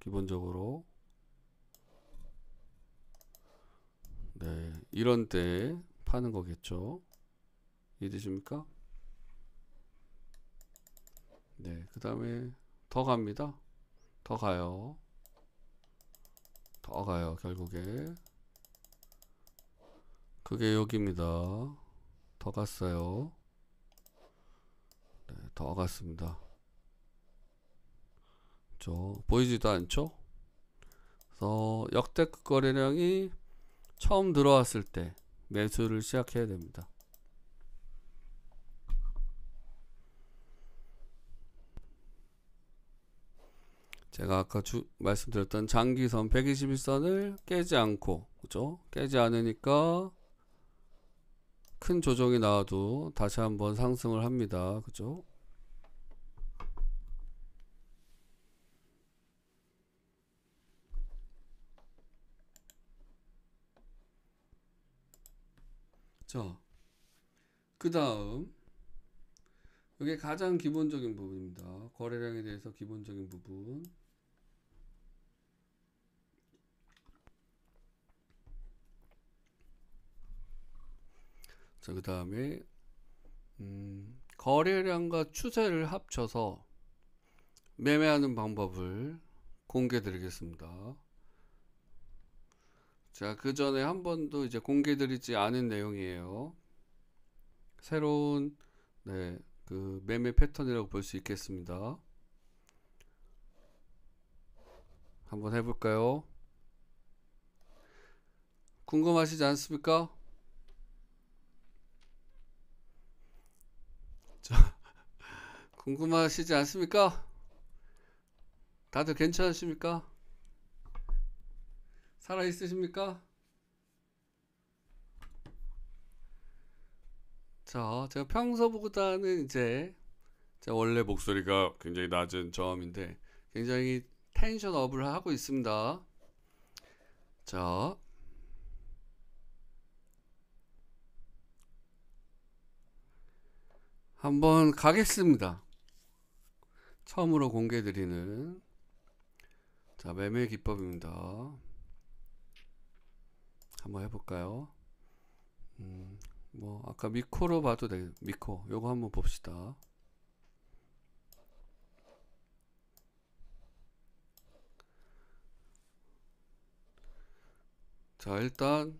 기본적으로. 네, 이런 때 파는 거겠죠. 이해되십니까? 네, 그 다음에 더 갑니다. 더 가요. 더 가요. 결국에 그게 여기입니다. 더 갔어요. 네, 더 갔습니다. 보이지도 않죠? 그래서 역대급 거래량이 처음 들어왔을 때 매수를 시작해야 됩니다. 제가 아까 말씀드렸던 장기선 121선을 깨지 않고, 그죠? 깨지 않으니까 큰 조정이 나와도 다시 한번 상승을 합니다. 그죠? 자, 그 다음 이게 가장 기본적인 부분입니다. 거래량에 대해서 기본적인 부분. 자, 그 다음에 거래량과 추세를 합쳐서 매매하는 방법을 공개 드리겠습니다. 자, 그 전에 한 번도 이제 공개 드리지 않은 내용이에요. 새로운 네, 그 매매 패턴이라고 볼 수 있겠습니다. 한번 해볼까요? 궁금하시지 않습니까? 자, 궁금하시지 않습니까? 다들 괜찮으십니까? 살아있으십니까? 자, 제가 평소보다는 이제 제 원래 목소리가 굉장히 낮은 저음인데 굉장히 텐션 업을 하고 있습니다. 자, 한번 가겠습니다. 처음으로 공개드리는 자, 매매 기법입니다. 한번 해볼까요? 뭐 아까 미코로 봐도 되겠 미코 요거 한번 봅시다. 자, 일단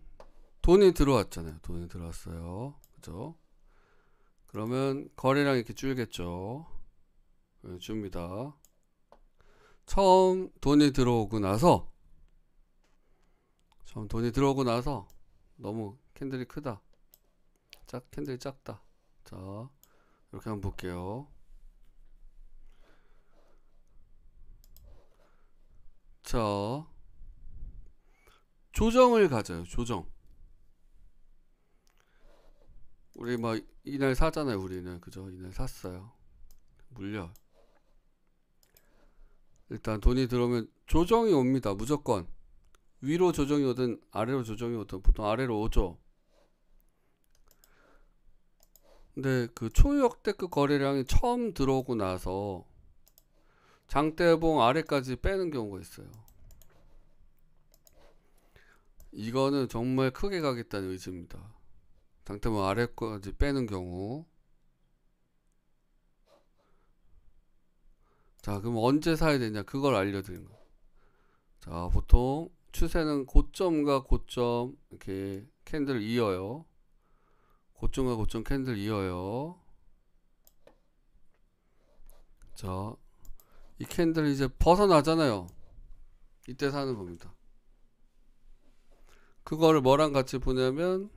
돈이 들어왔잖아요. 돈이 들어왔어요. 그죠? 그러면 거래량 이렇게 줄겠죠. 줍니다. 처음 돈이 들어오고 나서 너무 캔들이 크다. 캔들이 작다. 자, 이렇게 한번 볼게요. 자, 조정을 가져요. 조정. 우리 막 이날 사잖아요. 우리는 그죠? 이날 샀어요. 물려. 일단 돈이 들어오면 조정이 옵니다. 무조건 위로 조정이 오든 아래로 조정이 오든 보통 아래로 오죠. 근데 그 초역대급 거래량이 처음 들어오고 나서 장대봉 아래까지 빼는 경우가 있어요. 이거는 정말 크게 가겠다는 의지입니다. 장대봉 아래까지 빼는 경우. 자, 그럼 언제 사야 되냐 그걸 알려드리는 거예요. 자, 보통 추세는 고점과 고점 이렇게 캔들 이어요. 고점과 고점 캔들 이어요. 자, 이 캔들 이제 벗어나잖아요. 이때 사는 겁니다. 그거를 뭐랑 같이 보냐면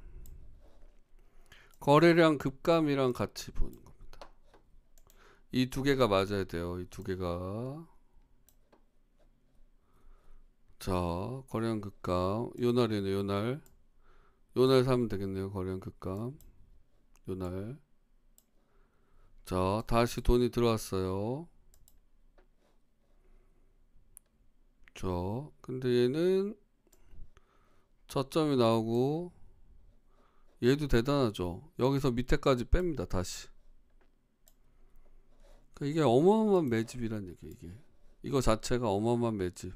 거래량 급감이랑 같이 보는 겁니다. 이 두 개가 맞아야 돼요. 이 두 개가. 자, 거래량 급감 요날이네. 요날 사면 되겠네요. 거래량 급감 요날. 자, 다시 돈이 들어왔어요. 근데 얘는 저점이 나오고 얘도 대단하죠. 여기서 밑에까지 뺍니다. 다시. 그러니까 이게 어마어마한 매집이란 얘기예요. 이거 자체가 어마어마한 매집,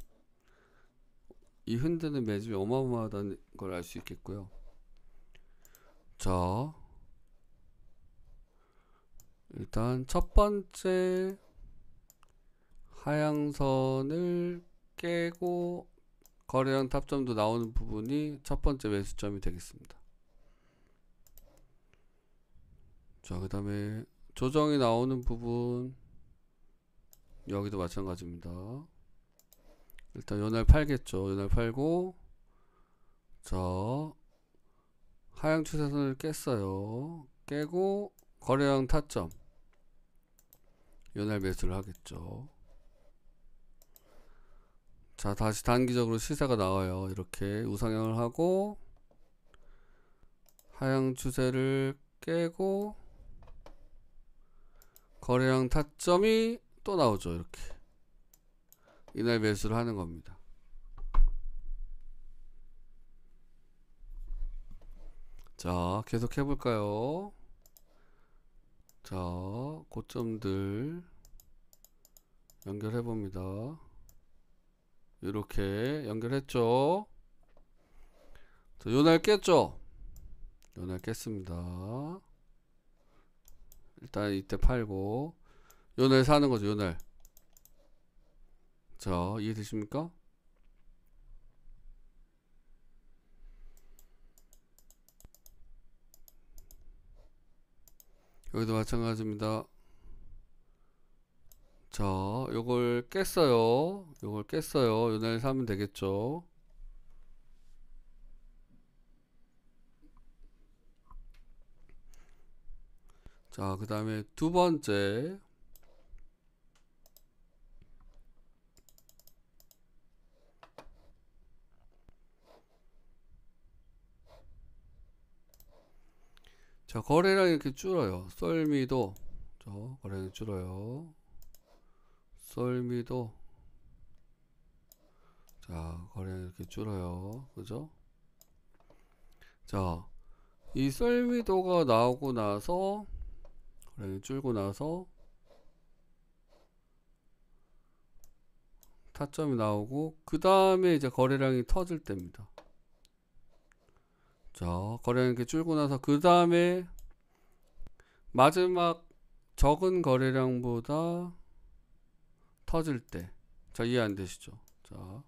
이 흔드는 매집이 어마어마하다는 걸 알 수 있겠고요. 자, 일단 첫 번째 하향선을 깨고 거래량 탑점도 나오는 부분이 첫 번째 매수점이 되겠습니다. 자, 그 다음에 조정이 나오는 부분, 여기도 마찬가지입니다. 일단 요날 팔겠죠. 요날 팔고, 자, 하향 추세선을 깼어요. 깨고 거래량 타점, 요날 매수를 하겠죠. 자, 다시 단기적으로 시세가 나와요. 이렇게 우상향을 하고 하향 추세를 깨고 거래량 타점이 또 나오죠. 이렇게 이날 매수를 하는 겁니다. 자, 계속 해볼까요? 자, 고점들 연결해 봅니다. 이렇게 연결했죠. 자, 요날 깼죠. 요날 깼습니다. 일단 이때 팔고 요날 사는 거죠. 요날. 자, 이해되십니까? 여기도 마찬가지입니다. 자, 요걸 깼어요. 요걸 깼어요. 요날 사면 되겠죠. 자, 그 다음에 두 번째. 자, 거래량이 이렇게 줄어요. 썰미도. 자, 거래량이 줄어요. 썰미도. 자, 거래량이 이렇게 줄어요. 그죠? 자, 이 썰미도가 나오고 나서 거래량이 줄고 나서 타점이 나오고 그 다음에 이제 거래량이 터질 때입니다. 자, 거래량이 이렇게 줄고 나서 그 다음에 마지막 적은 거래량보다 터질 때. 자, 이해 안 되시죠? 자,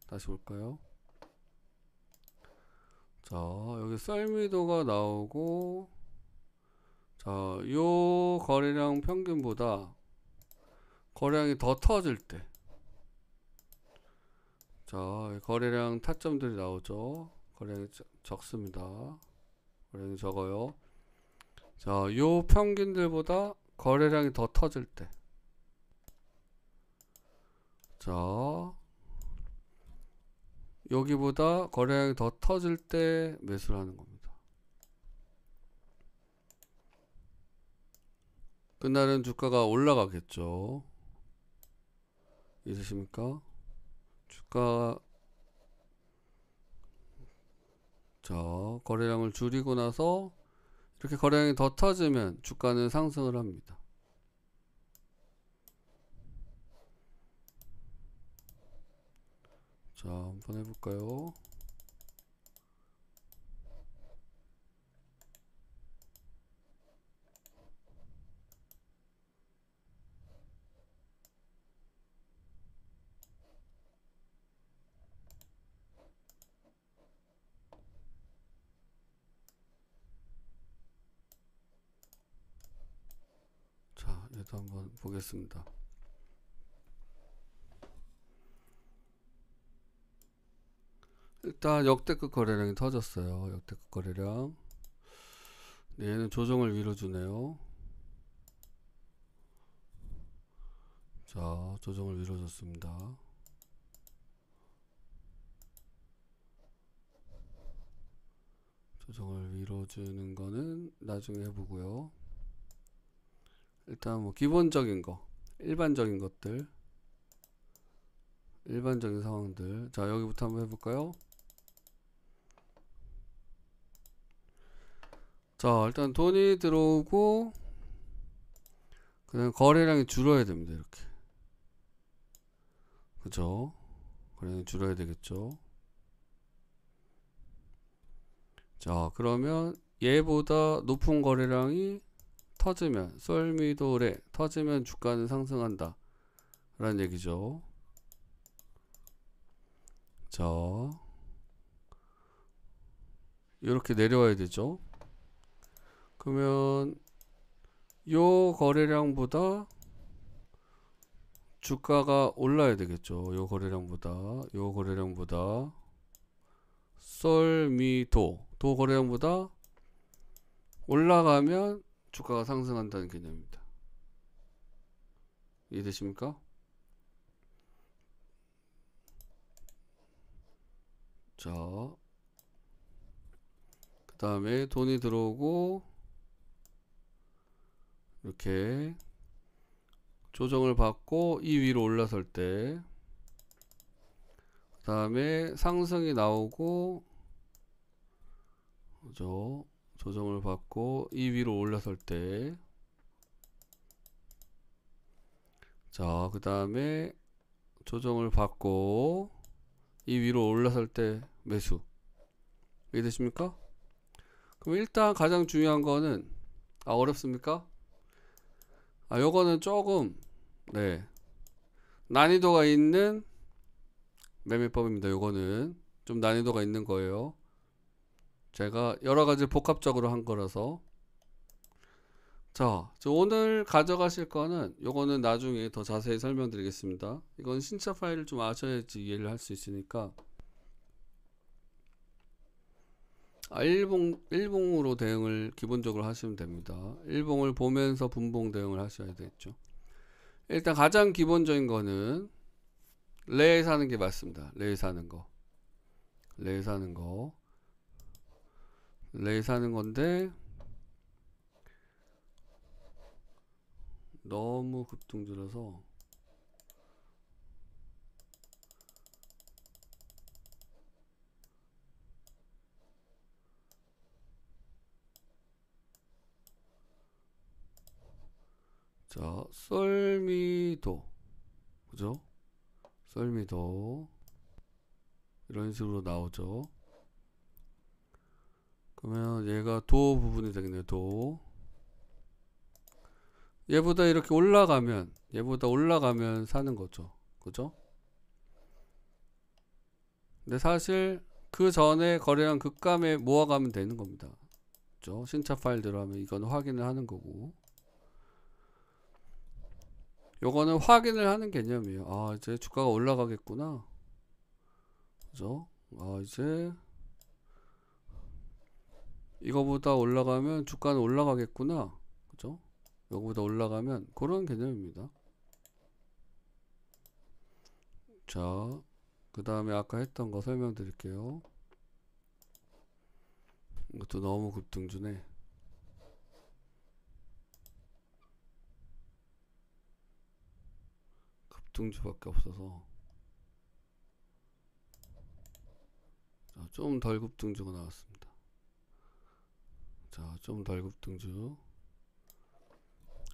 다시 볼까요? 자, 여기 썰미도가 나오고, 자, 요 거래량 평균보다 거래량이 더 터질 때. 자, 거래량 타점들이 나오죠. 거래량이 적습니다. 거래량이 적어요. 자, 요 평균들보다 거래량이 더 터질 때. 자, 여기보다 거래량이 더 터질 때 매수를 하는 겁니다. 그날은 주가가 올라가겠죠. 있으십니까? 주가, 자, 거래량을 줄이고 나서 이렇게 거래량이 더 터지면 주가는 상승을 합니다. 자, 한번 해볼까요? 자, 얘도 한번 보겠습니다. 일단 역대급 거래량이 터졌어요. 역대급 거래량. 네, 얘는 조정을 위로 주네요. 자, 조정을 위로 줬습니다. 조정을 위로 주는 거는 나중에 해보고요. 일단 뭐 기본적인 거, 일반적인 것들, 일반적인 상황들. 자, 여기부터 한번 해볼까요? 자, 일단 돈이 들어오고 그다음 거래량이 줄어야 됩니다. 이렇게 그죠? 거래량이 줄어야 되겠죠. 자, 그러면 얘보다 높은 거래량이 터지면, 썰미도래 터지면 주가는 상승한다 라는 얘기죠. 자, 이렇게 내려와야 되죠. 그러면 요 거래량보다 주가가 올라야 되겠죠. 요 거래량보다 썰미도 도 거래량보다 올라가면 주가가 상승한다는 개념입니다. 이해되십니까? 자, 그 다음에 돈이 들어오고 이렇게 조정을 받고 이 위로 올라설 때, 그 다음에 상승이 나오고, 그죠? 조정을 받고 이 위로 올라설 때, 자, 그 다음에 조정을 받고 이 위로 올라설 때 매수. 이해되십니까? 그럼 일단 가장 중요한 거는, 어렵습니까? 요거는 조금, 네, 난이도가 있는 매매법입니다. 요거는 좀 난이도가 있는 거예요. 제가 여러 가지 복합적으로 한 거라서. 자, 오늘 가져가실 거는 요거는 나중에 더 자세히 설명드리겠습니다. 이건 신차 파일을 좀 아셔야지 이해를 할 수 있으니까. 일봉으로 대응을 기본적으로 하시면 됩니다. 일봉을 보면서 분봉 대응을 하셔야 되겠죠. 일단 가장 기본적인 거는 레 사는 게 맞습니다. 레 사는 건데 너무 급등주라서 자, 썰미도, 그죠? 썰미도 이런 식으로 나오죠. 그러면 얘가 도 부분이 되겠네요. 도. 얘보다 이렇게 올라가면 사는 거죠. 그죠? 근데 사실 그 전에 거래량 급감에 모아가면 되는 겁니다. 그죠? 신차 파일 들어가면 이건 확인을 하는 거고, 요거는 확인을 하는 개념이에요. 이제 주가가 올라가겠구나. 그죠? 이제 이거보다 올라가면 주가는 올라가겠구나. 그죠? 요거보다 올라가면 그런 개념입니다. 자, 그 다음에 아까 했던 거 설명드릴게요. 이것도 너무 급등주네. 급등주밖에 없어서. 자, 좀 덜 급등주가 나왔습니다. 자, 좀 덜 급등주.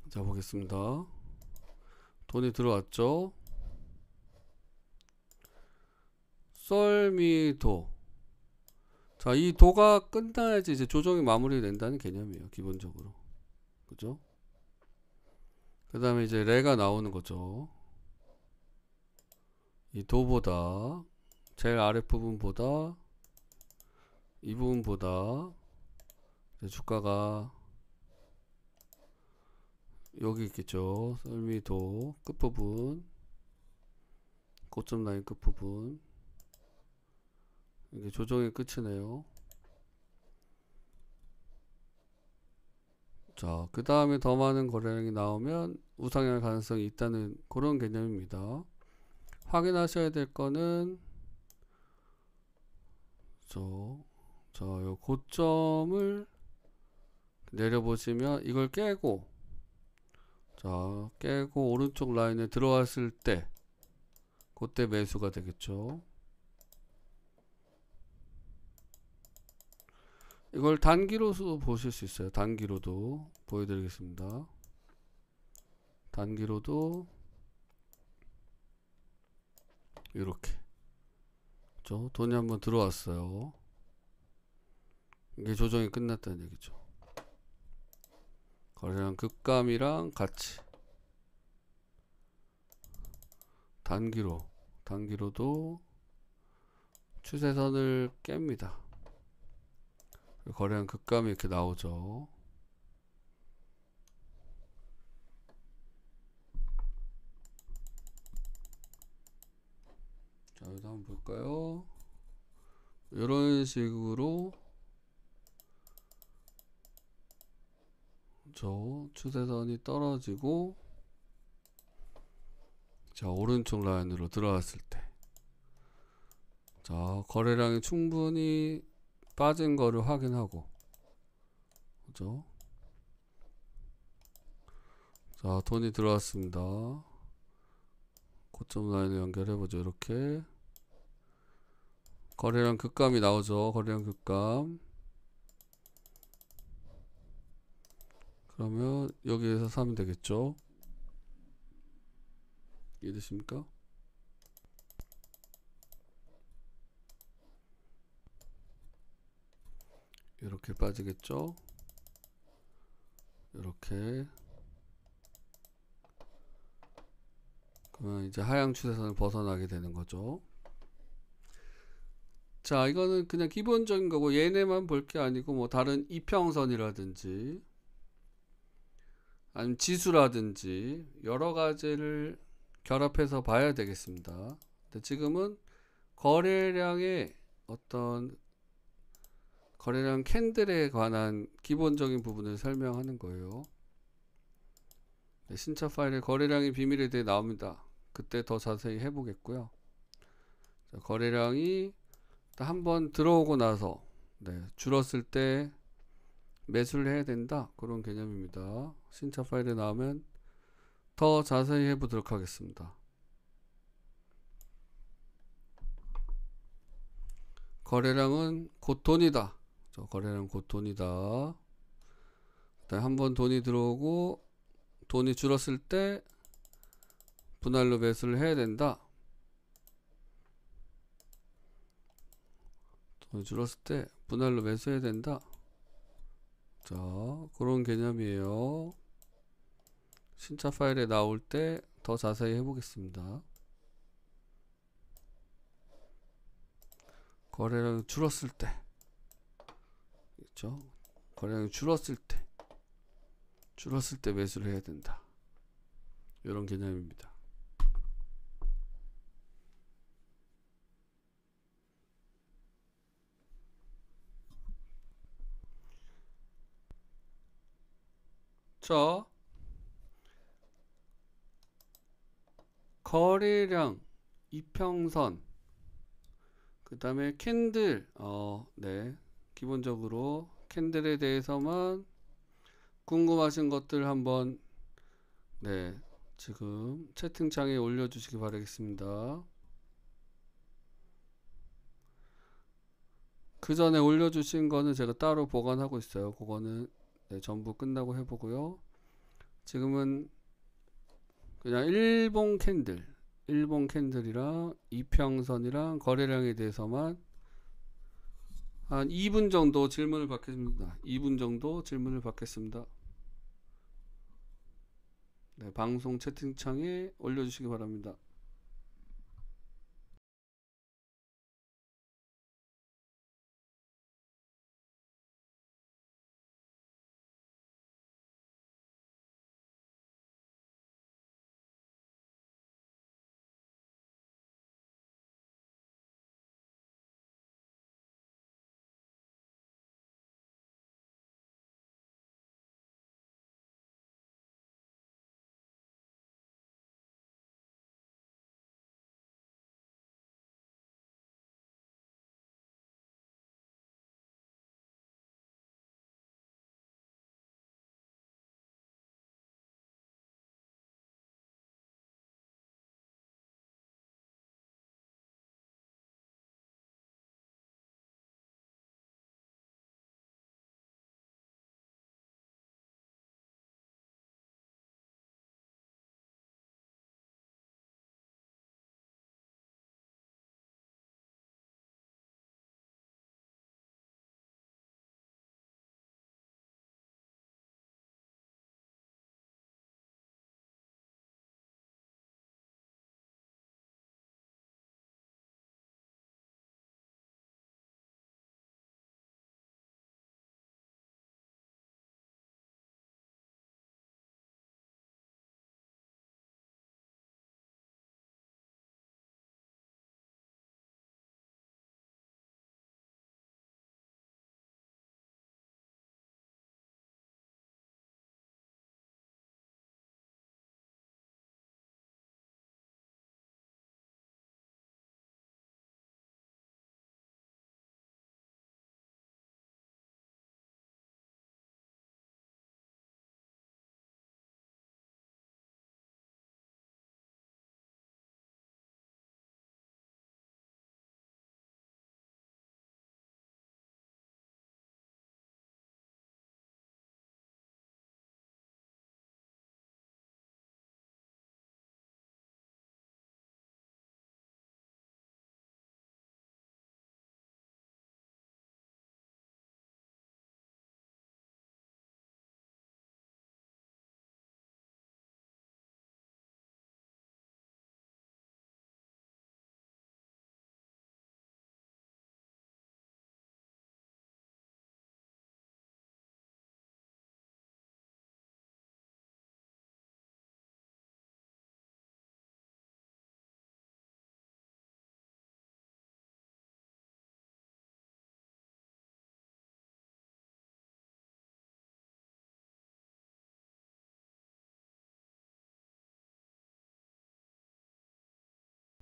자, 보겠습니다. 돈이 들어왔죠? 썰미도. 자, 이 도가 끝나야지 이제 조정이 마무리된다는 개념이에요. 기본적으로. 그죠? 그 다음에 이제 레가 나오는 거죠. 이 도보다, 제일 아랫부분보다, 이 부분보다, 이제 주가가 여기 있겠죠. 썰미도 끝부분, 고점 라인 끝부분. 이게 조정의 끝이네요. 자, 그 다음에 더 많은 거래량이 나오면 우상향 가능성이 있다는 그런 개념입니다. 확인하셔야 될 거는 요 고점을 내려보시면 이걸 깨고, 자, 깨고 오른쪽 라인에 들어왔을 때 그때 매수가 되겠죠. 이걸 단기로도 보실 수 있어요. 단기로도 보여드리겠습니다. 단기로도 이렇게. 그죠? 돈이 한번 들어왔어요. 이게 조정이 끝났다는 얘기죠. 거래량 급감이랑 같이 단기로도 추세선을 깹니다. 거래량 급감이 이렇게 나오죠. 자, 여기도 한번 볼까요? 이런 식으로 저 추세선이 떨어지고, 자, 오른쪽 라인으로 들어왔을 때, 자, 거래량이 충분히 빠진 거를 확인하고, 그죠? 자, 돈이 들어왔습니다. 고점 라인을 연결해보죠. 이렇게 거래량 급감이 나오죠. 거래량 급감. 그러면 여기에서 사면 되겠죠. 이해되십니까? 이렇게 빠지겠죠. 이렇게. 그러면 이제 하향 추세선을 벗어나게 되는 거죠. 자, 이거는 그냥 기본적인 거고, 얘네만 볼 게 아니고 뭐 다른 이평선이라든지 아니면 지수라든지 여러 가지를 결합해서 봐야 되겠습니다. 근데 지금은 거래량의 어떤 거래량 캔들에 관한 기본적인 부분을 설명하는 거예요. 네, 신차 파일에 거래량의 비밀에 대해 나옵니다. 그때 더 자세히 해보겠고요. 자, 거래량이 한번 들어오고 나서 줄었을 때 매수를 해야 된다, 그런 개념입니다. 신차 파일에 나오면 더 자세히 해보도록 하겠습니다. 거래량은 곧 돈이다. 거래량 곧 돈이다. 한번 돈이 들어오고 돈이 줄었을 때 분할로 매수를 해야 된다. 돈이 줄었을 때 분할로 매수해야 된다. 자, 그런 개념이에요. 신차 파일에 나올 때 더 자세히 해보겠습니다. 거래량이 줄었을 때, 그렇죠? 거래량이 줄었을 때 매수를 해야 된다. 이런 개념입니다. 자, 거래량, 이평선, 그 다음에 캔들, 기본적으로 캔들에 대해서만 궁금하신 것들 한번 지금 채팅창에 올려주시기 바라겠습니다. 그 전에 올려주신 거는 제가 따로 보관하고 있어요. 그거는 전부 끝나고 해보고요. 지금은 그냥 일본 캔들이랑 이평선이랑 거래량에 대해서만 한 2분 정도 질문을 받겠습니다. 2분 정도 질문을 받겠습니다. 방송 채팅창에 올려주시기 바랍니다.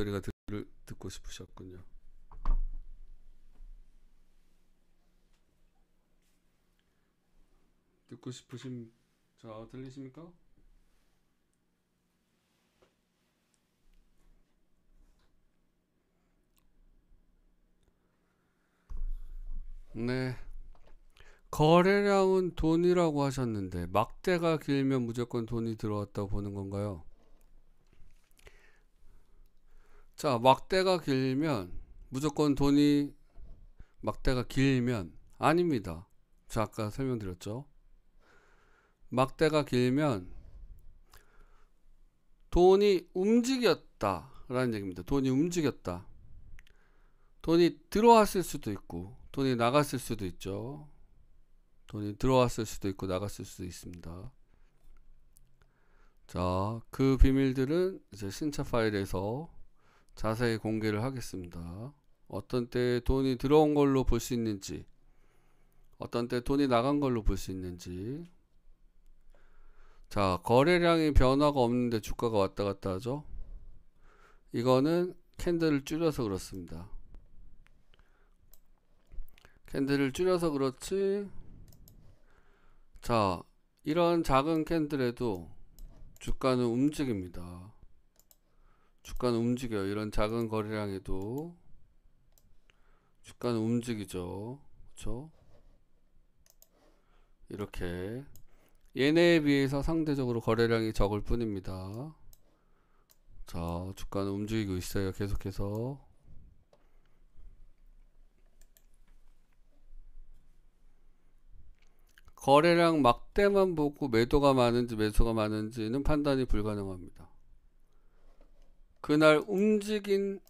특별히가 듣고 싶으셨군요. 듣고 싶으신, 자, 들리십니까? 네. 거래량은 돈이라고 하셨는데 막대가 길면 무조건 돈이 들어왔다고 보는 건가요? 자, 막대가 길면 무조건 돈이, 막대가 길면 아닙니다. 자, 아까 설명드렸죠. 막대가 길면 돈이 움직였다 라는 얘기입니다. 돈이 움직였다. 돈이 들어왔을 수도 있고 돈이 나갔을 수도 있죠. 돈이 들어왔을 수도 있고 나갔을 수도 있습니다. 자, 그 비밀들은 이제 신차 파일에서 자세히 공개를 하겠습니다. 어떤 때 돈이 들어온 걸로 볼 수 있는지, 어떤 때 돈이 나간 걸로 볼 수 있는지. 자, 거래량이 변화가 없는데 주가가 왔다 갔다 하죠. 이거는 캔들을 줄여서 그렇습니다. 캔들을 줄여서 그렇지. 자, 이런 작은 캔들에도 주가는 움직입니다. 주가는 움직여요. 이런 작은 거래량에도 주가는 움직이죠. 그렇죠? 이렇게 얘네에 비해서 상대적으로 거래량이 적을 뿐입니다. 자, 주가는 움직이고 있어요. 계속해서. 거래량 막대만 보고 매도가 많은지 매수가 많은지는 판단이 불가능합니다. 그날 움직인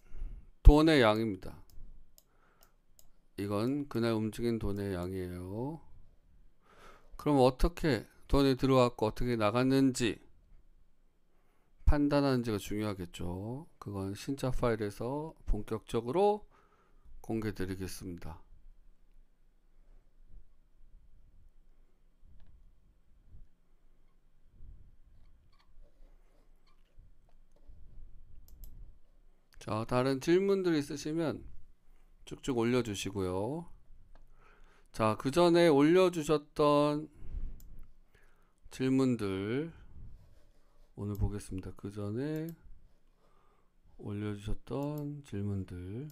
돈의 양입니다. 이건 그날 움직인 돈의 양이에요. 그럼 어떻게 돈이 들어왔고 어떻게 나갔는지 판단하는지가 중요하겠죠. 그건 신차 파일에서 본격적으로 공개 드리겠습니다. 자, 다른 질문들 있으시면 쭉쭉 올려주시고요. 자, 그 전에 올려주셨던 질문들 오늘 보겠습니다. 그 전에 올려주셨던 질문들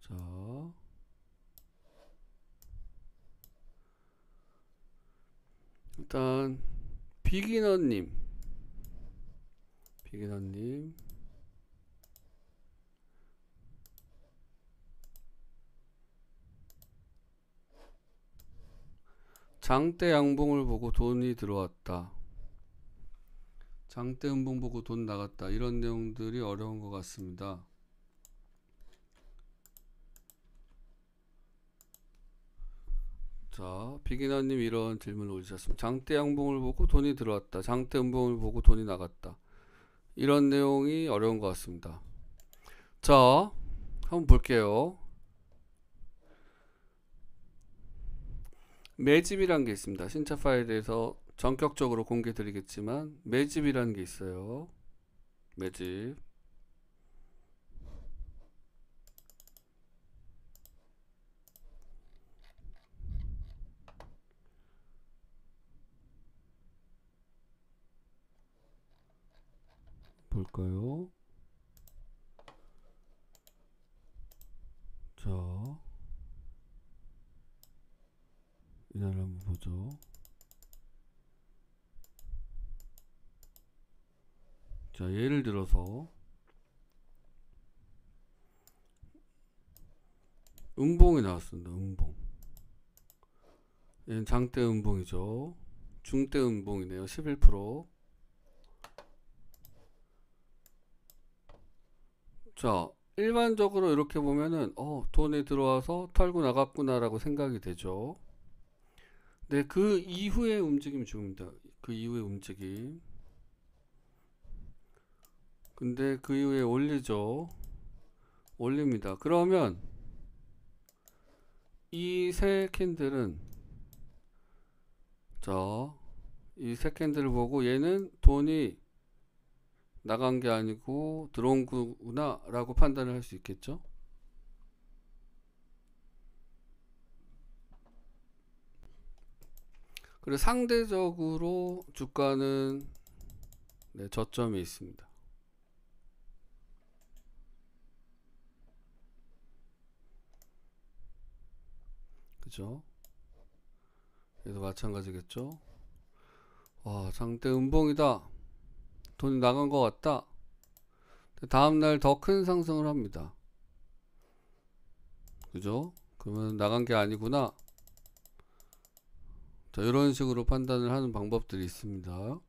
자, 일단 비기너님 장대 양봉을 보고 돈이 들어왔다, 장대 음봉 보고 돈 나갔다, 이런 내용들이 어려운 것 같습니다. 자, 비기너님 이런 질문을 올리셨습니다. 장대 양봉을 보고 돈이 들어왔다, 장대 음봉을 보고 돈이 나갔다, 이런 내용이 어려운 것 같습니다. 자, 한번 볼게요. 매집이란 게 있습니다. 신차 파일에서 전격적으로 공개 드리겠지만 매집이라는 게 있어요. 매집. 볼까요? 자, 이날 한번 보죠. 자, 예를 들어서 음봉이 나왔습니다. 음봉. 얘는 장대 음봉이죠. 중대 음봉이네요. 11%. 자, 일반적으로 이렇게 보면은 돈이 들어와서 털고 나갔구나 라고 생각이 되죠. 네, 그 이후의 움직임이 중요합니다. 그 이후의 움직임. 근데 그 이후에 올립니다. 그러면 이 세 캔들은 자, 이 세 캔들을 보고 얘는 돈이 나간 게 아니고 들어온 거구나 라고 판단을 할 수 있겠죠. 그리고 상대적으로 주가는 네, 저점이 있습니다. 그죠? 얘도 마찬가지겠죠. 와, 장대 음봉이다. 돈이 나간 것 같다. 다음날 더 큰 상승을 합니다. 그죠? 그러면 나간 게 아니구나. 자, 이런 식으로 판단을 하는 방법들이 있습니다.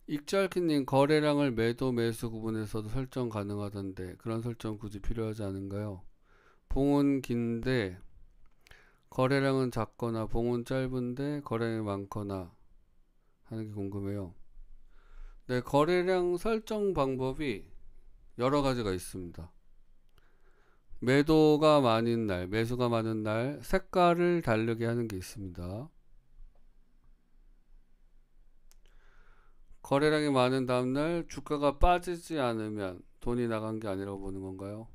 익잘키님, 거래량을 매도 매수 구분에서도 설정 가능하던데 그런 설정 굳이 필요하지 않은가요? 봉은 긴데 거래량은 작거나 봉은 짧은데 거래량이 많거나 하는 게 궁금해요. 네, 거래량 설정 방법이 여러 가지가 있습니다. 매도가 많은 날, 매수가 많은 날 색깔을 다르게 하는 게 있습니다. 거래량이 많은 다음날 주가가 빠지지 않으면 돈이 나간 게 아니라고 보는 건가요?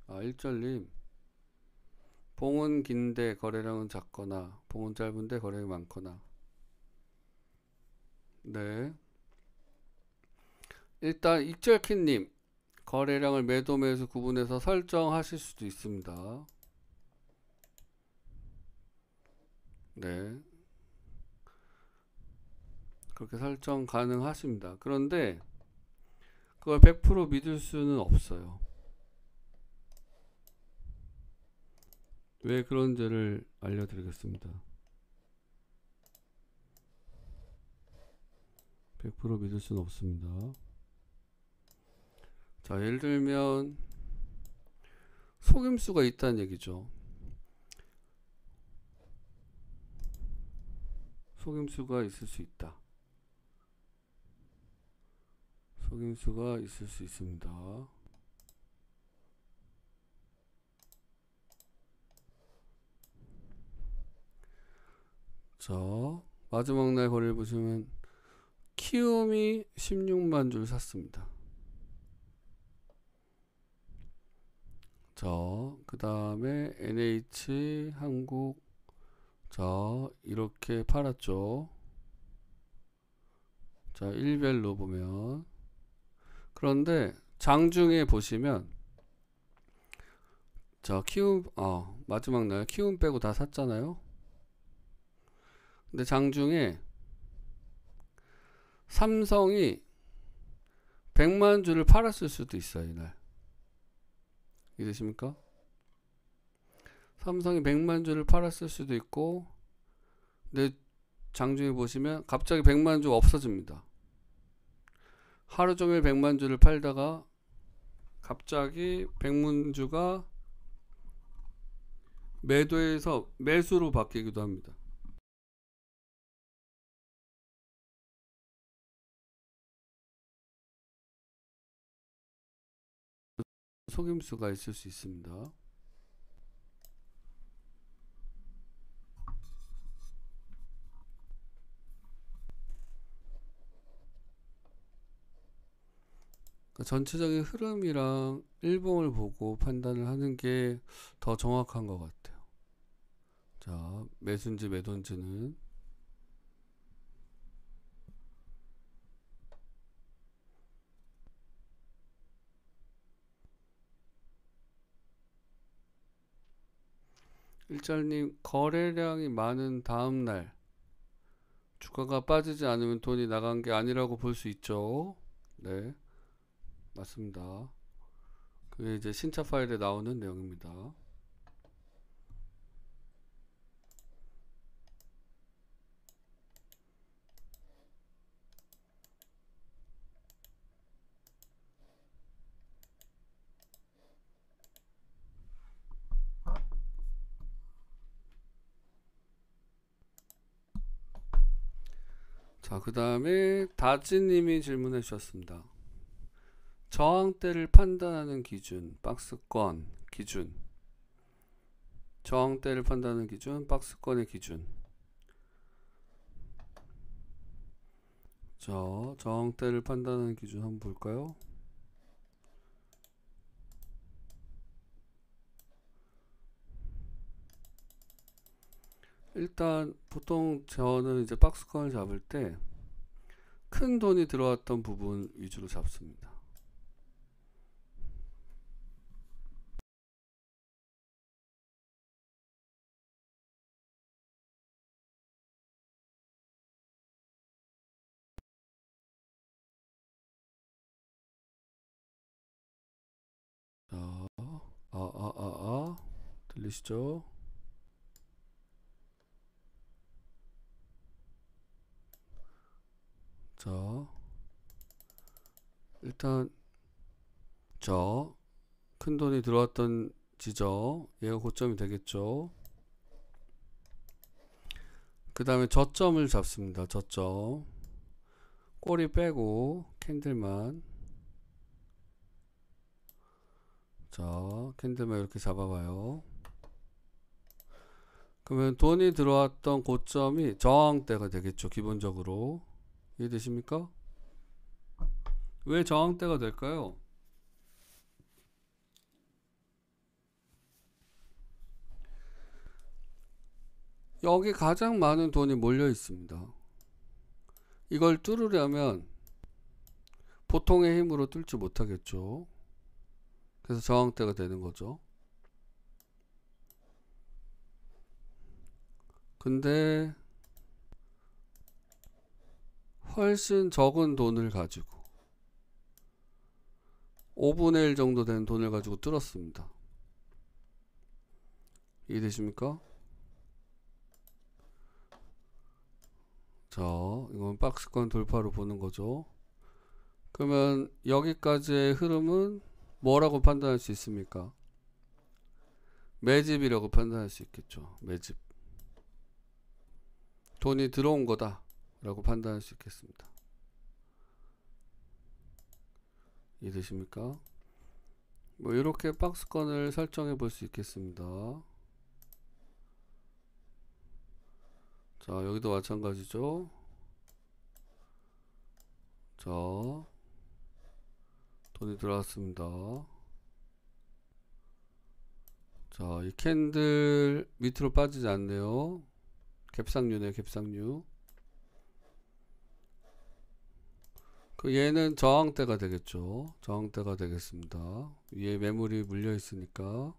아, 1절님, 봉은 긴데 거래량은 작거나 봉은 짧은데 거래량이 많거나. 네, 일단 익절키님, 거래량을 매도 매수 구분해서 설정하실 수도 있습니다. 네, 그렇게 설정 가능하십니다. 그런데 그걸 100% 믿을 수는 없어요. 왜 그런지를 알려드리겠습니다. 100% 믿을 수는 없습니다. 자, 예를 들면 속임수가 있다는 얘기죠. 속임수가 있을 수 있다. 속임수가 있을 수 있습니다. 자, 마지막 날 거래를 보시면 키움이 16만 줄 샀습니다. 자, 그 다음에 NH 한국, 자, 이렇게 팔았죠. 자, 일별로 보면, 그런데 장중에 보시면, 자, 키움, 마지막 날 키움 빼고 다 샀잖아요. 근데 장중에 삼성이 100만 주를 팔았을 수도 있어요, 이날. 이해되십니까? 삼성이 100만 주를 팔았을 수도 있고, 근데 장중에 보시면 갑자기 100만 주가 없어집니다. 하루 종일 100만 주를 팔다가 갑자기 100만 주가 매도에서 매수로 바뀌기도 합니다. 속임수가 있을 수 있습니다. 그러니까 전체적인 흐름이랑 일봉을 보고 판단을 하는 게 더 정확한 것 같아요. 자, 매수인지 매도인지는 일자님, 거래량이 많은 다음날 주가가 빠지지 않으면 돈이 나간 게 아니라고 볼 수 있죠. 네, 맞습니다. 그게 이제 신차 파일에 나오는 내용입니다. 자, 그 다음에 다지님이 질문해 주셨습니다. 저항대를 판단하는 기준, 박스권 기준. 저항대를 판단하는 기준, 박스권의 기준. 자, 저항대를 판단하는 기준 한번 볼까요? 일단 보통 저는 이제 박스권을 잡을 때 큰 돈이 들어왔던 부분 위주로 잡습니다. 자, 들리시죠? 자, 일단 저 큰 돈이 들어왔던 지점, 얘가 고점이 되겠죠. 그 다음에 저점을 잡습니다. 저점 꼬리 빼고 캔들만, 자 캔들만 이렇게 잡아봐요. 그러면 돈이 들어왔던 고점이 저항대가 되겠죠. 기본적으로 이해되십니까? 왜 저항대가 될까요? 여기 가장 많은 돈이 몰려 있습니다. 이걸 뚫으려면 보통의 힘으로 뚫지 못하겠죠. 그래서 저항대가 되는 거죠. 근데 훨씬 적은 돈을 가지고 5분의 1 정도 되는 돈을 가지고 뚫었습니다. 이해되십니까? 자, 이건 박스권 돌파로 보는 거죠. 그러면 여기까지의 흐름은 뭐라고 판단할 수 있습니까? 매집이라고 판단할 수 있겠죠. 매집. 돈이 들어온 거다 라고 판단할 수 있겠습니다. 이해되십니까? 뭐 이렇게 박스권을 설정해 볼 수 있겠습니다. 자, 여기도 마찬가지죠. 자, 돈이 들어왔습니다. 자, 이 캔들 밑으로 빠지지 않네요. 갭상류네, 갭상류. 그 얘는 저항대가 되겠죠. 저항대가 되겠습니다. 위에 매물이 물려 있으니까.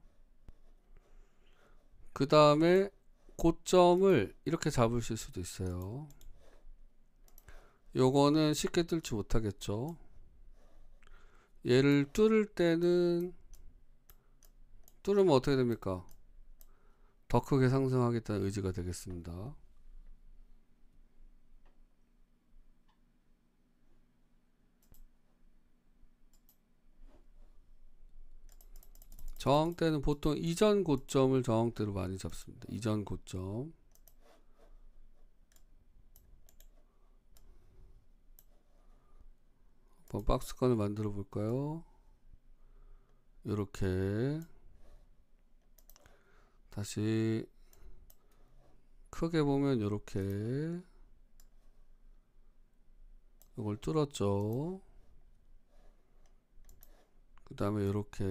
그 다음에 고점을 이렇게 잡으실 수도 있어요. 요거는 쉽게 뚫지 못하겠죠. 얘를 뚫을 때는, 뚫으면 어떻게 됩니까? 더 크게 상승하겠다는 의지가 되겠습니다. 저항대는 보통 이전 고점을 저항대로 많이 잡습니다. 이전 고점. 한번 박스권을 만들어 볼까요? 이렇게 다시 크게 보면 이렇게 이걸 뚫었죠. 그 다음에 이렇게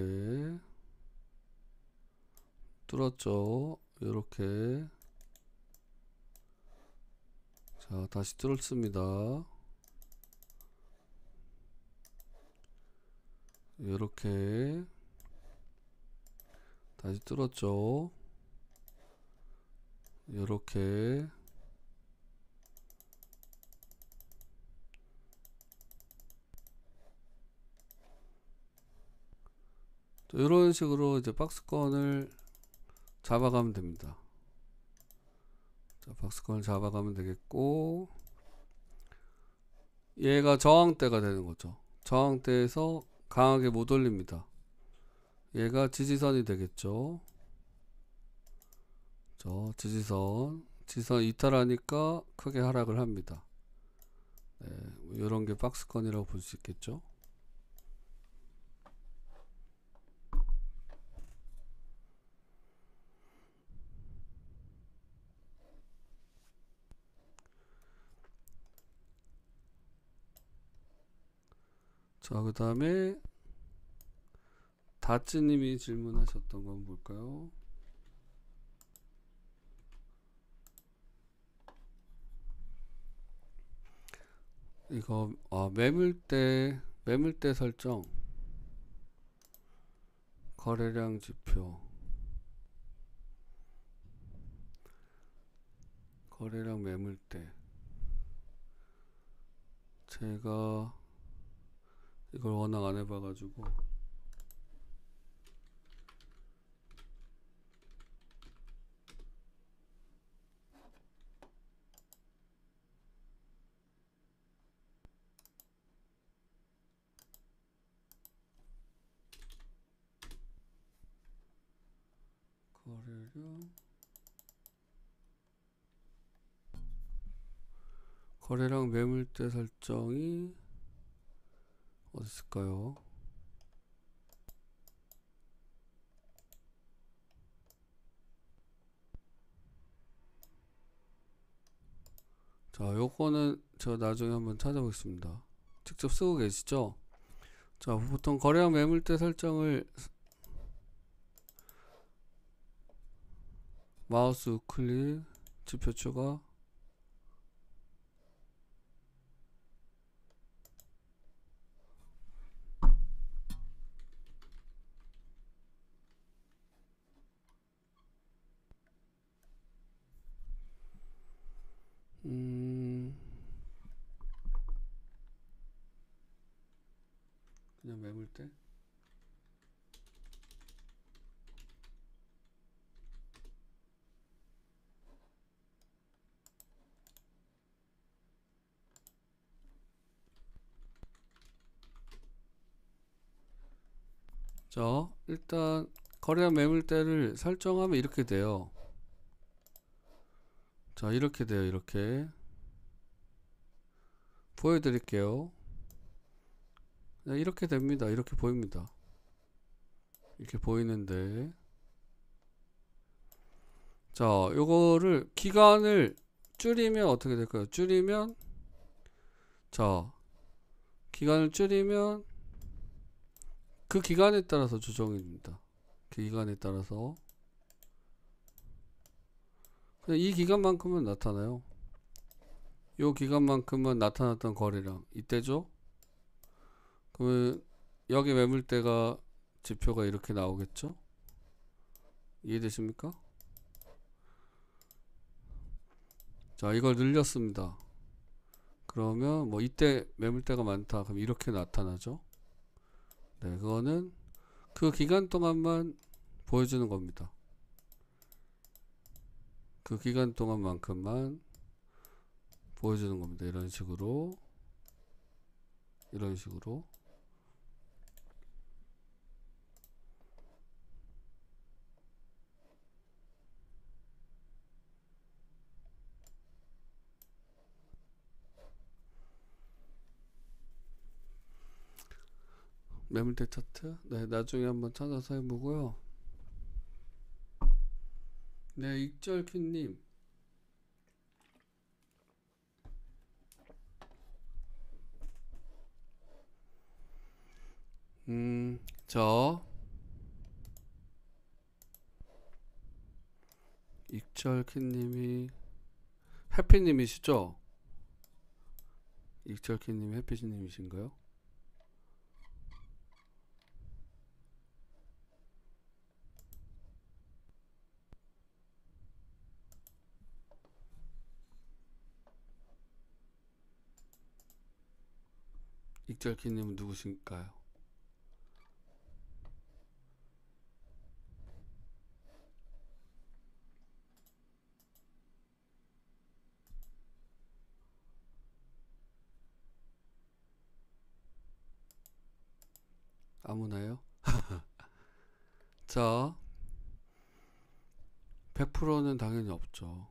뚫었죠. 이렇게. 자, 다시 뚫습니다. 이렇게 다시 뚫었죠. 이렇게. 이런 식으로 이제 박스권을 잡아가면 됩니다. 자, 박스권을 잡아가면 되겠고, 얘가 저항대가 되는 거죠. 저항대에서 강하게 못 올립니다. 얘가 지지선이 되겠죠. 저 지지선 이탈하니까 크게 하락을 합니다. 네, 이런 게 박스권이라고 볼 수 있겠죠. 자, 그 다음에 다찌님이 질문하셨던 건 뭘까요? 이거 매물대 설정, 거래량 지표, 거래량 매물대. 제가 이걸 워낙 안 해봐가지고 거래량 매물대 설정이 어디 있을까요? 자, 요거는 제가 나중에 한번 찾아보겠습니다. 직접 쓰고 계시죠? 자, 보통 거래량 매물대 설정을 마우스 우클릭, 지표 추가, 그냥 매물대. 자, 일단 거래량 매물대를 설정하면 이렇게 돼요. 자, 이렇게 돼요. 이렇게 보여드릴게요. 네, 이렇게 됩니다. 이렇게 보입니다. 이렇게 보이는데, 자, 요거를 기간을 줄이면 어떻게 될까요? 줄이면, 자, 기간을 줄이면 그 기간에 따라서 조정이 됩니다. 그 기간에 따라서 그냥 이 기간만큼은 나타나요. 요 기간만큼은 나타났던 거래량 이때죠. 그러면 여기 매물대가 지표가 이렇게 나오겠죠. 이해되십니까? 자, 이걸 늘렸습니다. 그러면 뭐 이때 매물대가 많다 그럼 이렇게 나타나죠. 네, 그거는 그 기간 동안만 보여주는 겁니다. 그 기간 동안만큼만 보여주는 겁니다. 이런 식으로 매물대 차트. 네, 나중에 한번 찾아서 해보고요. 네, 익절키님. 저 익절키님이 해피님이시죠? 익절키님 해피님이신가요? 익절키님은 누구신가요? 아무나요? 자, 100%는 당연히 없죠.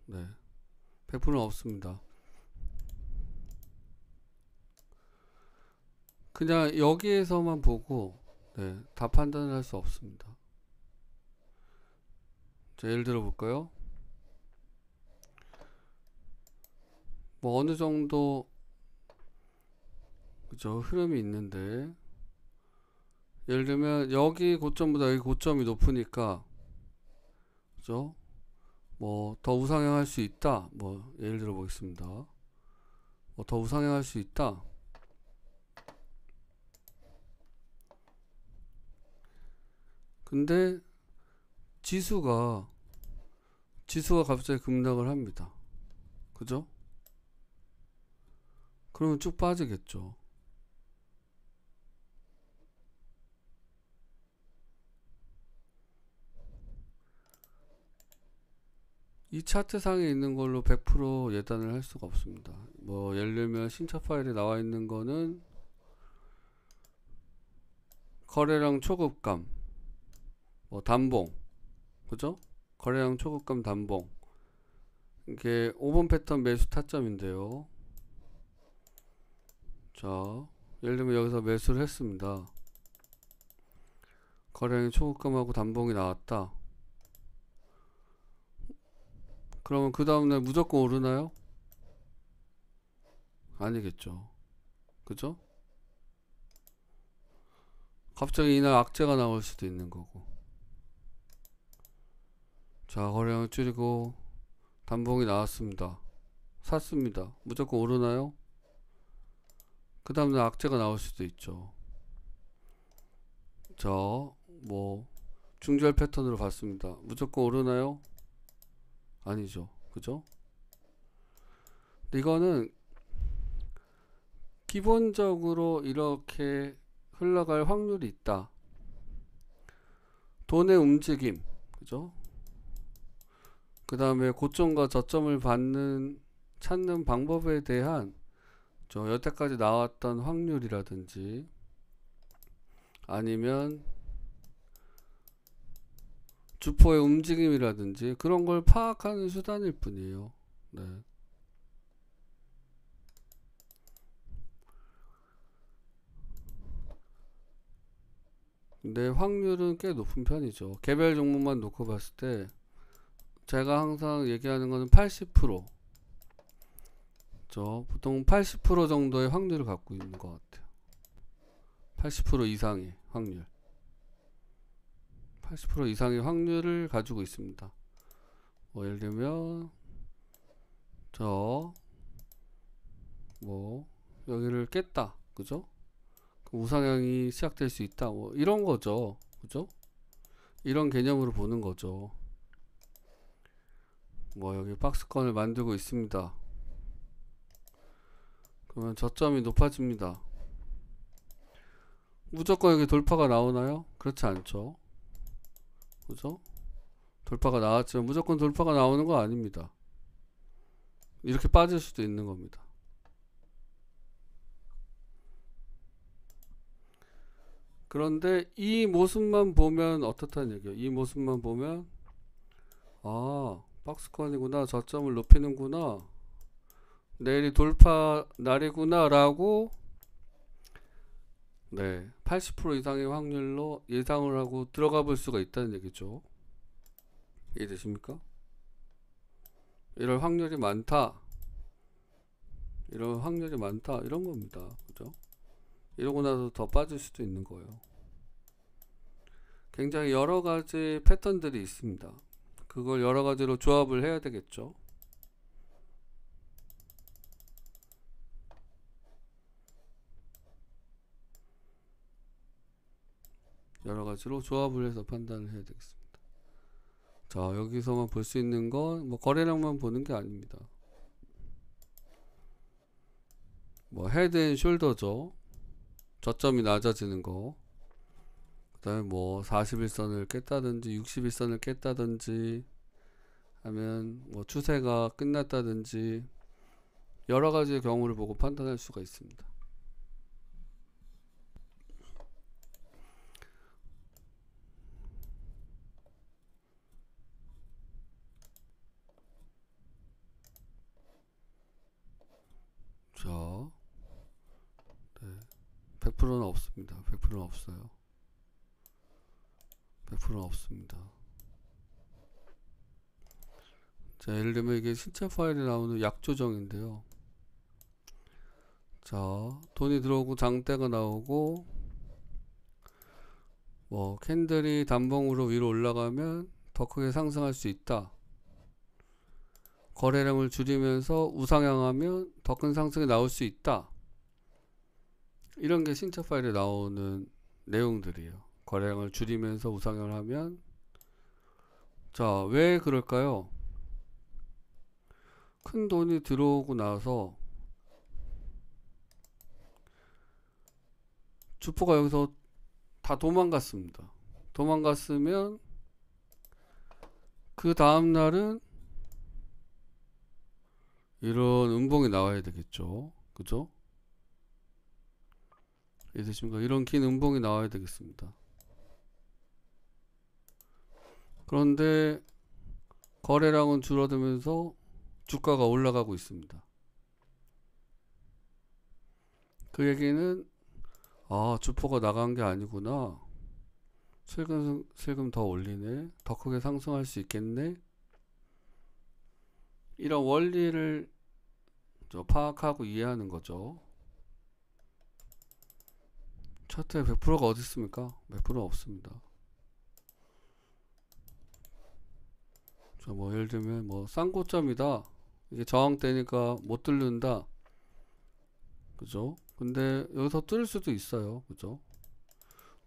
네, 100%는 없습니다. 그냥 여기에서만 보고 네, 다 판단을 할 수 없습니다. 자, 예를 들어 볼까요? 뭐 어느 정도 그죠? 흐름이 있는데 예를 들면 여기 고점보다 여기 고점이 높으니까 그죠? 뭐 더 우상향할 수 있다. 뭐 예를 들어 보겠습니다. 뭐 더 우상향할 수 있다. 근데 지수가 갑자기 급락을 합니다. 그죠? 그러면 쭉 빠지겠죠. 이 차트상에 있는 걸로 100% 예단을 할 수가 없습니다. 뭐 예를 들면 신차 파일에 나와 있는 거는 거래량 초급감, 뭐 단봉, 그죠? 거래량 초급감 단봉. 이게 5번 패턴 매수 타점인데요. 자, 예를 들면 여기서 매수를 했습니다. 거래량이 초급감하고 단봉이 나왔다. 그러면 그 다음날 무조건 오르나요? 아니겠죠. 그죠? 갑자기 이날 악재가 나올 수도 있는 거고. 자, 거래량을 줄이고 단봉이 나왔습니다. 샀습니다. 무조건 오르나요? 그 다음날 악재가 나올 수도 있죠. 자, 뭐 중절 패턴으로 봤습니다. 무조건 오르나요? 아니죠. 그죠? 근데 이거는 기본적으로 이렇게 흘러갈 확률이 있다. 돈의 움직임, 그죠? 그 다음에 고점과 저점을 찾는 방법에 대한 여태까지 나왔던 확률이라든지 아니면 주포의 움직임이라든지 그런 걸 파악하는 수단일 뿐이에요. 네. 근데 확률은 꽤 높은 편이죠. 개별 종목만 놓고 봤을 때 제가 항상 얘기하는 거는 80%. 보통 80% 정도의 확률을 갖고 있는 것 같아요. 80% 이상의 확률. 80% 이상의 확률을 가지고 있습니다. 뭐 예를 들면 뭐 여기를 깼다. 그죠? 우상향이 시작될 수 있다. 뭐 이런 거죠. 그죠? 이런 개념으로 보는 거죠. 뭐 여기 박스권을 만들고 있습니다. 그러면 저점이 높아집니다. 무조건 여기 돌파가 나오나요? 그렇지 않죠. 그죠? 돌파가 나왔지만 무조건 돌파가 나오는 거 아닙니다. 이렇게 빠질 수도 있는 겁니다. 그런데 이 모습만 보면 어떻다는 얘기예요. 이 모습만 보면 박스권이구나. 저점을 높이는구나. 내일이 돌파 날이구나 라고 80% 이상의 확률로 예상을 하고 들어가 볼 수가 있다는 얘기죠. 이해되십니까? 이럴 확률이 많다. 이런 확률이 많다. 이런 겁니다. 그죠? 이러고 나서 더 빠질 수도 있는 거예요. 굉장히 여러 가지 패턴들이 있습니다. 그걸 여러 가지로 조합을 해야 되겠죠. 여러 가지로 조합을 해서 판단을 해야 되겠습니다. 자, 여기서만 볼 수 있는 건 뭐 거래량만 보는 게 아닙니다. 뭐 헤드 앤 숄더죠. 저점이 낮아지는 거. 그 다음에 뭐 41선을 깼다든지 61선을 깼다든지 하면 뭐 추세가 끝났다든지 여러 가지의 경우를 보고 판단할 수가 있습니다. 자, 100%는 없습니다. 100%는 없어요. 100%는 없습니다. 자, 예를 들면 이게 신차 파일에 나오는 약조정인데요. 자, 돈이 들어오고 장대가 나오고, 뭐 캔들이 단봉으로 위로 올라가면 더 크게 상승할 수 있다. 거래량을 줄이면서 우상향하면 더 큰 상승이 나올 수 있다. 이런 게 신차 파일에 나오는 내용들이에요. 거래량을 줄이면서 우상향을 하면, 자, 왜 그럴까요? 큰 돈이 들어오고 나서 주포가 여기서 다 도망갔습니다. 도망갔으면 그 다음날은 이런 음봉이 나와야 되겠죠. 그죠? 이해되십니까? 이런 긴 음봉이 나와야 되겠습니다. 그런데 거래량은 줄어들면서 주가가 올라가고 있습니다. 그 얘기는 주포가 나간 게 아니구나. 슬금 더 올리네. 더 크게 상승할 수 있겠네. 이런 원리를 파악하고 이해하는 거죠. 차트에 100%가 어디 있습니까? 100%는 없습니다. 자, 뭐 예를 들면 뭐 쌍고점이다. 이게 저항대니까 못 뚫는다. 그죠? 근데 여기서 뚫을 수도 있어요. 그죠?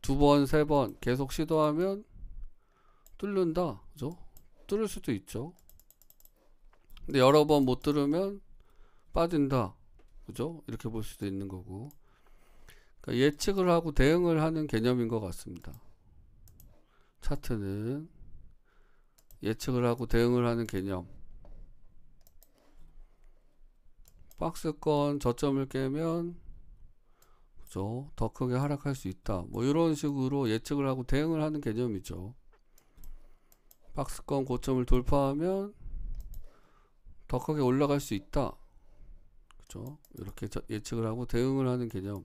두 번, 세 번 계속 시도하면 뚫는다. 그죠? 뚫을 수도 있죠. 근데 여러 번 못 뚫으면 빠진다. 그죠? 이렇게 볼 수도 있는 거고. 그러니까 예측을 하고 대응을 하는 개념인 것 같습니다. 차트는 예측을 하고 대응을 하는 개념. 박스권 저점을 깨면 그죠? 더 크게 하락할 수 있다. 뭐 이런 식으로 예측을 하고 대응을 하는 개념이죠. 박스권 고점을 돌파하면 더 크게 올라갈 수 있다. 그죠? 이렇게 예측을 하고 대응을 하는 개념.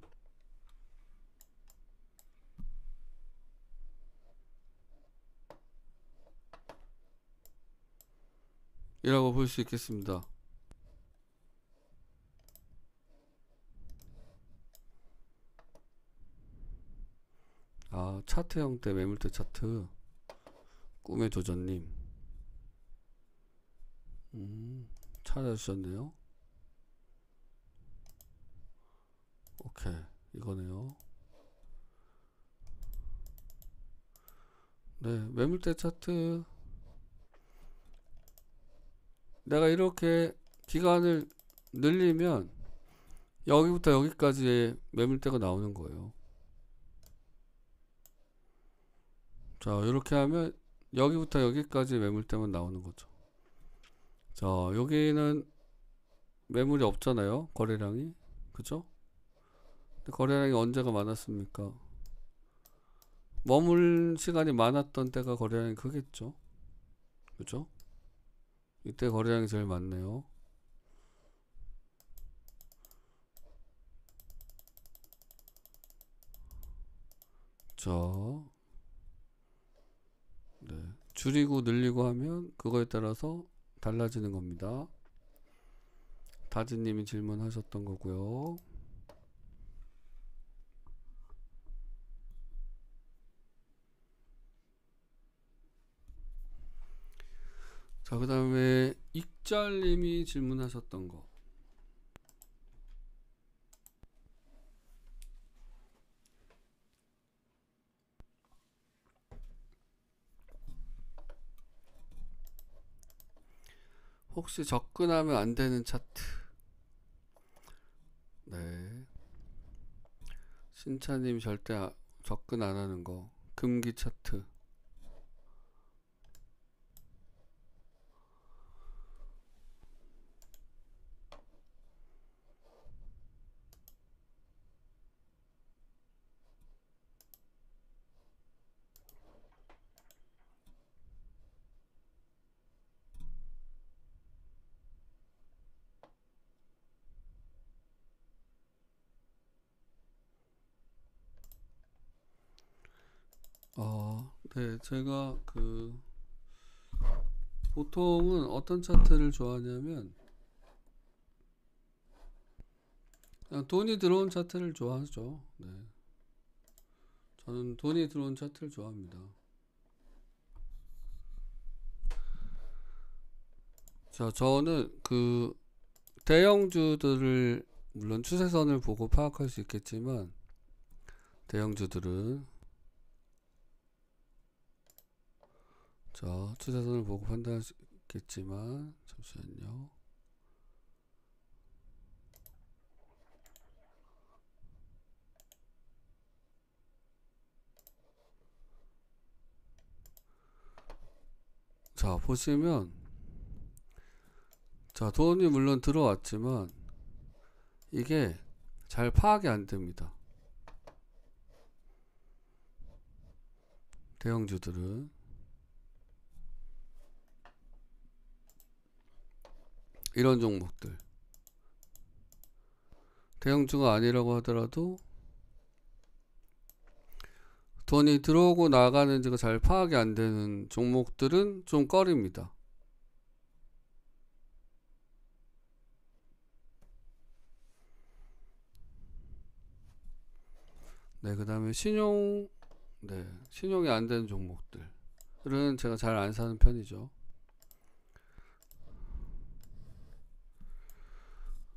이라고 볼 수 있겠습니다. 차트 형태 매물대 차트 꿈의 도전님 찾아주셨네요. 오케이, 이거네요. 네, 매물대 차트 내가 이렇게 기간을 늘리면 여기부터 여기까지의 매물대가 나오는 거예요. 자, 이렇게 하면 여기부터 여기까지 매물대만 나오는 거죠. 자, 여기는 매물이 없잖아요. 거래량이. 그죠? 근데 거래량이 언제가 많았습니까? 머물 시간이 많았던 때가 거래량이 크겠죠. 그죠? 이때 거래량이 제일 많네요. 자, 네. 줄이고 늘리고 하면 그거에 따라서 달라지는 겁니다. 다지님이 질문하셨던 거고요. 자, 그 다음에 익잘님이 질문하셨던 거. 혹시 접근하면 안 되는 차트. 네. 신차님 절대 접근 안 하는 거. 금기 차트. 네, 제가 보통은 어떤 차트를 좋아하냐면 그냥 돈이 들어온 차트를 좋아하죠. 네. 저는 돈이 들어온 차트를 좋아합니다. 자, 저는 그 대형주들을 물론 추세선을 보고 파악할 수 있겠지만 대형주들은 자, 추세선을 보고 판단할 수 있겠지만 잠시만요. 자, 보시면 자, 돈이 물론 들어왔지만 이게 잘 파악이 안 됩니다. 대형주들은 이런 종목들 대형주가 아니라고 하더라도 돈이 들어오고 나가는지가 잘 파악이 안 되는 종목들은 좀 꺼립니다. 네, 그 다음에 신용이 안 되는 종목들은 제가 잘 안 사는 편이죠.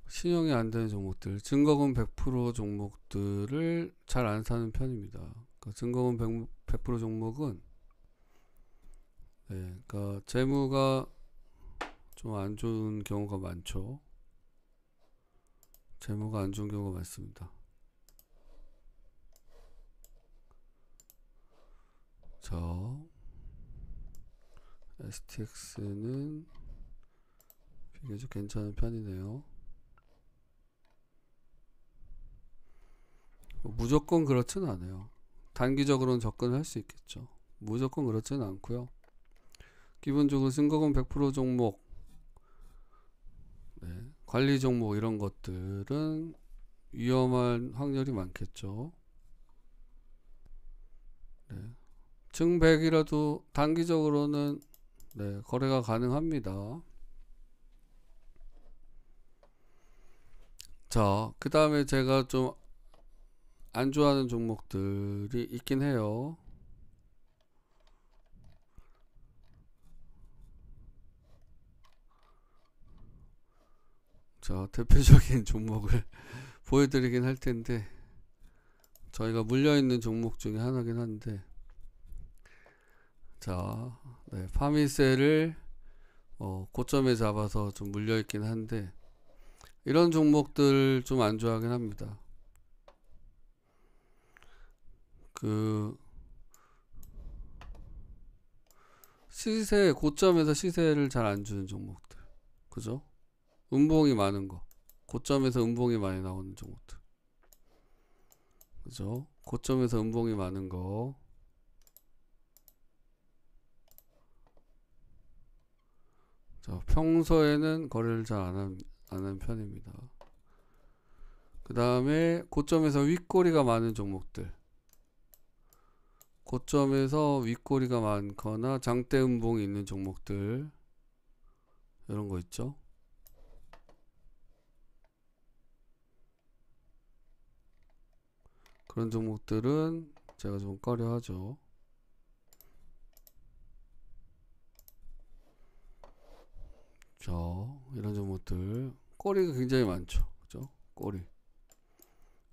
신용이 안 되는 종목들, 증거금 100% 종목들을 잘 안 사는 편입니다. 그러니까 증거금 100% 종목은 그러니까 재무가 좀 안 좋은 경우가 많죠. 재무가 안 좋은 경우가 많습니다. 자, STX는 비교적 괜찮은 편이네요. 무조건 그렇진 않아요. 단기적으로는 접근할 수 있겠죠. 무조건 그렇지는 않고요. 기본적으로 증거금 100% 종목, 관리 종목 이런 것들은 위험한 확률이 많겠죠. 증 100이라도 단기적으로는 거래가 가능합니다. 자, 그 다음에 제가 좀 안 좋아하는 종목들이 있긴 해요. 자, 대표적인 종목을 보여드리긴 할 텐데 저희가 물려있는 종목 중에 하나긴 한데 자, 파미셀을 고점에 잡아서 좀 물려있긴 한데 이런 종목들 좀 안 좋아하긴 합니다. 그 시세 고점에서 시세를 잘 안 주는 종목들, 그죠? 음봉이 많은 거, 고점에서 음봉이 많이 나오는 종목들, 그죠? 고점에서 음봉이 많은 거. 자, 평소에는 거래를 잘 안 하는 편입니다. 그 다음에 고점에서 윗꼬리가 많은 종목들, 고점에서 윗꼬리가 많거나 장대 음봉이 있는 종목들, 이런 거 있죠. 그런 종목들은 제가 좀 꺼려 하죠. 자, 이런 종목들 꼬리가 굉장히 많죠. 그죠? 꼬리.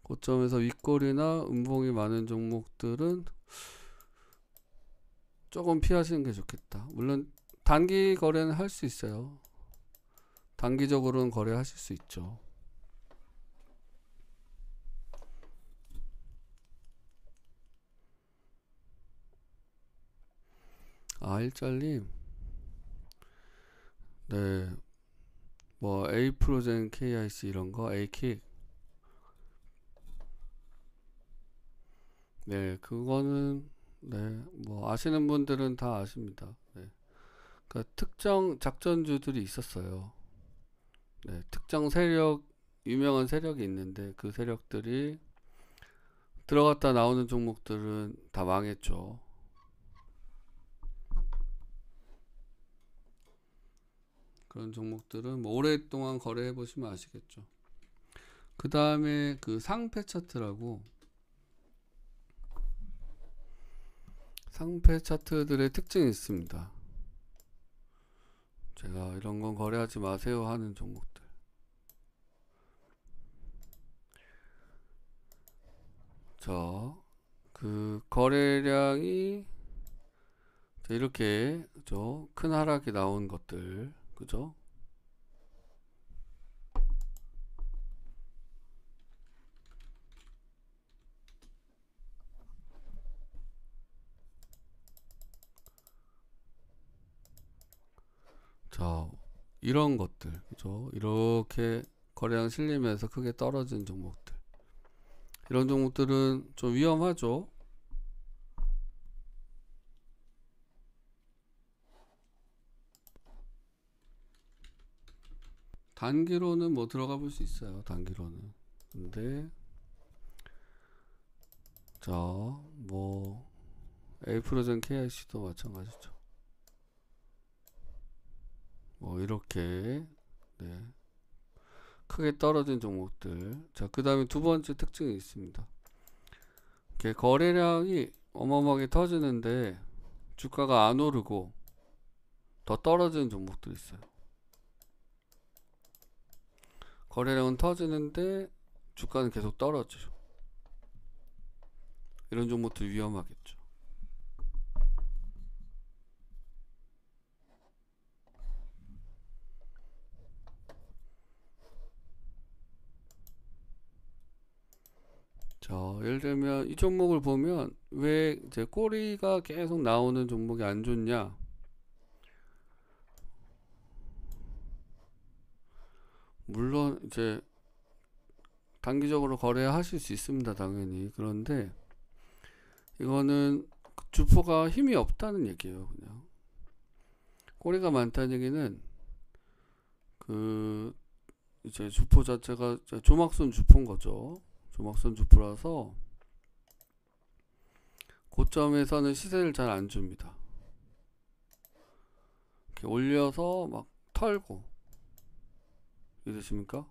고점에서 윗꼬리나 음봉이 많은 종목들은 조금 피하시는 게 좋겠다. 물론 단기 거래는 할 수 있어요. 단기적으로는 거래하실 수 있죠. 아, 일잘님. 뭐 A프로젠 KIC 이런 거, A킥. 그거는 뭐 아시는 분들은 다 아십니다. 그러니까 특정 작전주들이 있었어요. 특정 세력, 유명한 세력이 있는데 그 세력들이 들어갔다 나오는 종목들은 다 망했죠. 그런 종목들은 뭐 오랫동안 거래해 보시면 아시겠죠. 그 다음에 그 상패 차트라고, 상패 차트들의 특징이 있습니다. 제가 이런 건 거래하지 마세요 하는 종목들. 그 거래량이 이렇게 그죠? 큰 하락이 나온 것들, 그죠? 자, 이런 것들, 그죠? 이렇게 거래량 실리면서 크게 떨어진 종목들. 이런 종목들은 좀 위험하죠? 단기로는 뭐 들어가 볼 수 있어요. 단기로는. 근데 자, 뭐 에이프로젠 KIC도 마찬가지죠. 뭐 이렇게 네. 크게 떨어진 종목들. 자, 그 다음에 두 번째 특징이 있습니다. 이렇게 거래량이 어마어마하게 터지는데 주가가 안 오르고 더 떨어지는 종목들이 있어요. 거래량은 터지는데 주가는 계속 떨어져요. 이런 종목들 위험하겠죠. 자, 예를 들면 이 종목을 보면 왜 이제 꼬리가 계속 나오는 종목이 안 좋냐? 물론 이제 단기적으로 거래하실 수 있습니다, 당연히. 그런데 이거는 주포가 힘이 없다는 얘기예요, 그냥. 꼬리가 많다는 얘기는 그 이제 주포 자체가 조막선 주포인 거죠. 조막선 주포라서 고점에서는 시세를 잘 안 줍니다. 이렇게 올려서 막 털고 이러십니까?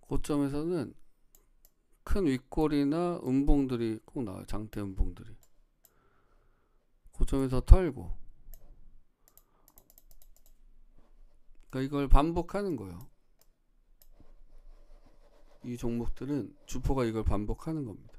고점에서는 큰 윗골이나 음봉들이 꼭 나와요. 장대 음봉들이. 고점에서 털고. 그러니까 이걸 반복하는 거예요. 이 종목들은 주포가 이걸 반복하는 겁니다.